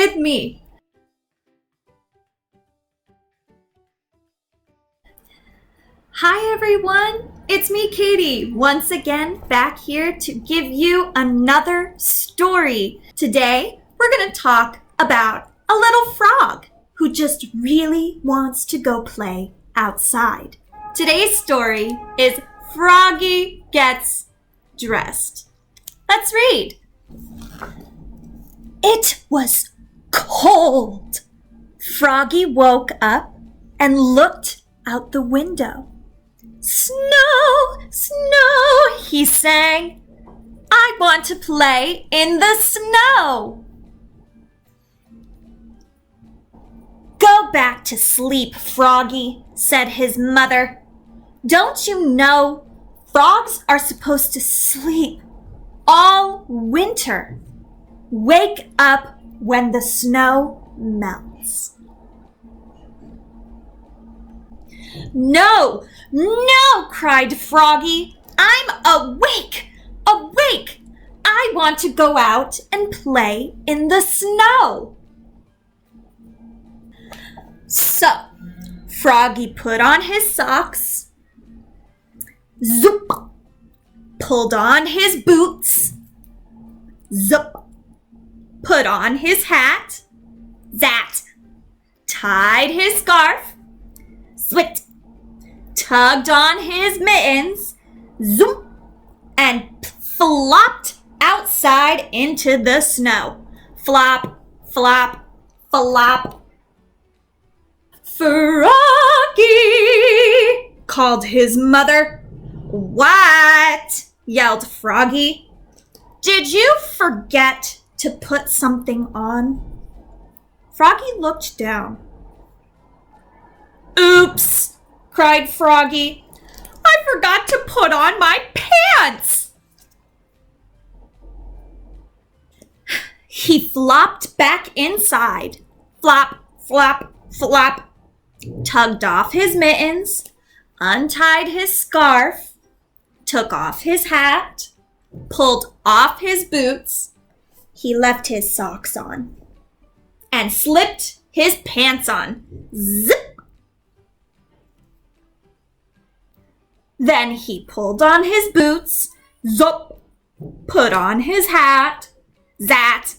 with me. Hi everyone, it's me Katie, once again back here to give you another story. Today we're going to talk about a little frog who just really wants to go play outside. Today's story is Froggy Gets Dressed. Let's read. It was cold. Froggy woke up and looked out the window. Snow, snow, he sang. I want to play in the snow. Go back to sleep, Froggy, said his mother. Don't you know frogs are supposed to sleep all winter? Wake up when the snow melts. No, no, cried Froggy. I'm awake, awake. I want to go out and play in the snow. So, Froggy put on his socks, zoop, pulled on his boots, zoop, put on his hat, zat, tied his scarf, swit, tugged on his mittens, zoom, and flopped outside into the snow. Flop, flop, flop. Froggy, called his mother. What? Yelled Froggy. Did you forget to put something on? Froggy looked down. Oops, cried Froggy. I forgot to put on my pants. He flopped back inside. Flop, flop, flop. Tugged off his mittens, untied his scarf, took off his hat, pulled off his boots. He left his socks on and slipped his pants on. Zip! Then he pulled on his boots, zup, put on his hat, zat,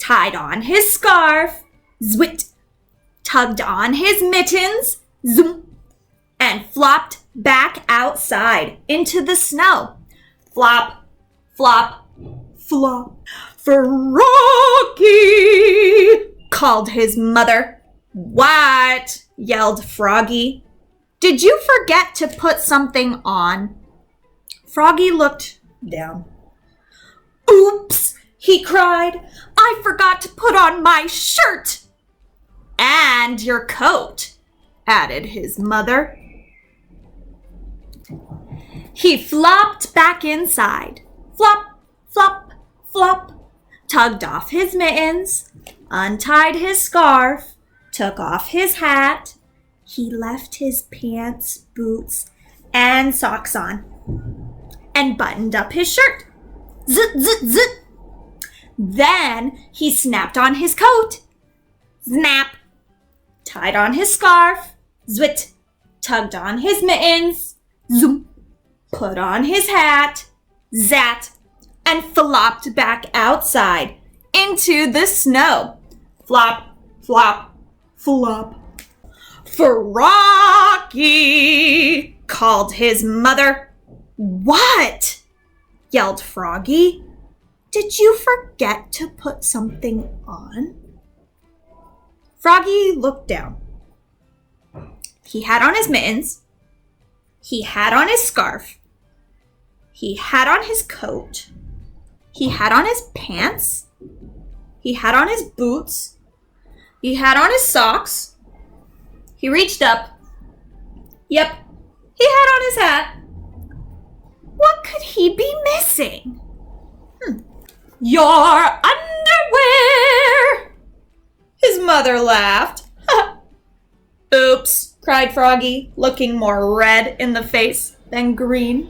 tied on his scarf, zwit, tugged on his mittens, zoom, and flopped back outside into the snow. Flop, flop, flop. Froggy, called his mother. What? Yelled Froggy. Did you forget to put something on? Froggy looked down. Oops, he cried. I forgot to put on my shirt. And your coat, added his mother. He flopped back inside. Flop, flop, flop. Tugged off his mittens, untied his scarf, took off his hat. He left his pants, boots, and socks on, and buttoned up his shirt. Zit, zit, zit. Then he snapped on his coat. Snap. Tied on his scarf, zwit, tugged on his mittens, zoom, put on his hat, zat, and flopped back outside into the snow. Flop, flop, flop. Froggy, called his mother. What? Yelled Froggy. Did you forget to put something on? Froggy looked down. He had on his mittens. He had on his scarf. He had on his coat. He had on his pants. He had on his boots. He had on his socks. He reached up. Yep, he had on his hat. What could he be missing? Your underwear! His mother laughed. Oops, cried Froggy, looking more red in the face than green.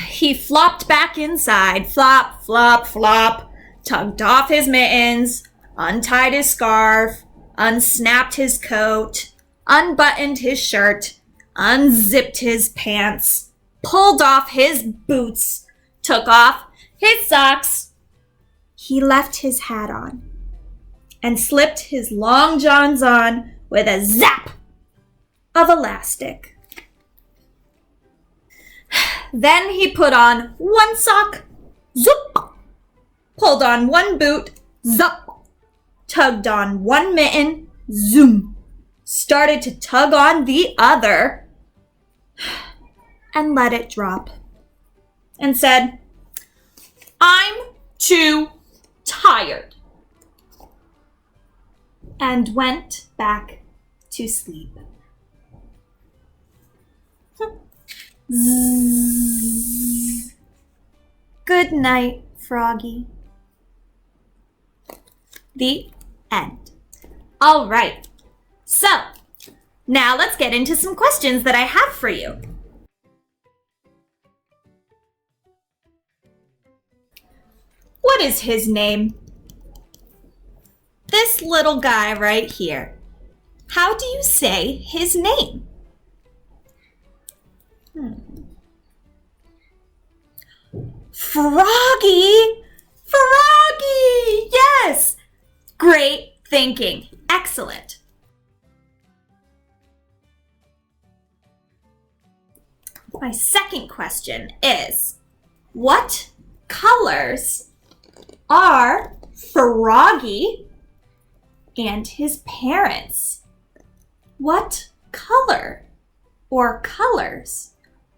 He flopped back inside. Flop, flop, flop. tugged off his mittens, untied his scarf, unsnapped his coat, unbuttoned his shirt, unzipped his pants, pulled off his boots, took off his socks. He left his hat on and slipped his long johns on with a zap of elastic. Then he put on one sock, zoop, pulled on one boot, zup, tugged on one mitten, zoom, started to tug on the other, and let it drop, and said, "I'm too tired," and went back to sleep. Zzz. Good night, Froggy. The end. All right. So, now let's get into some questions that I have for you. What is his name? This little guy right here. How do you say his name? Froggy! Froggy! Yes! Great thinking. Excellent. My second question is, what colors are Froggy and his parents? What color or colors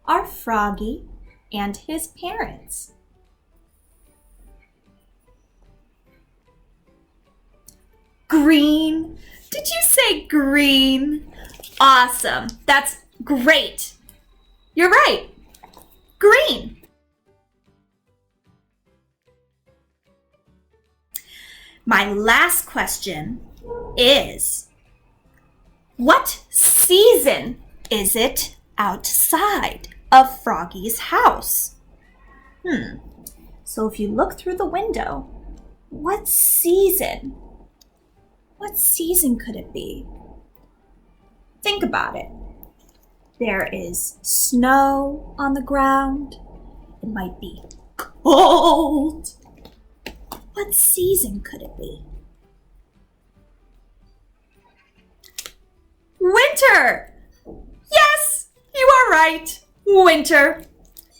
are Froggy and his parents? Green. Did you say green? Awesome. That's great. You're right. Green. My last question is, what season is it outside of Froggy's house? So if you look through the window, what season could it be? Think about it. There is snow on the ground. It might be cold. What season could it be? Winter! Yes, you are right. Winter.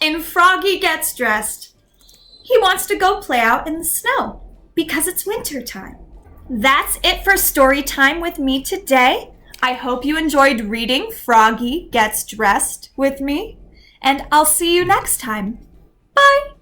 And Froggy gets dressed. He wants to go play out in the snow because it's winter time. That's it for story time with me today. I hope you enjoyed reading Froggy Gets Dressed with me, and I'll see you next time. Bye!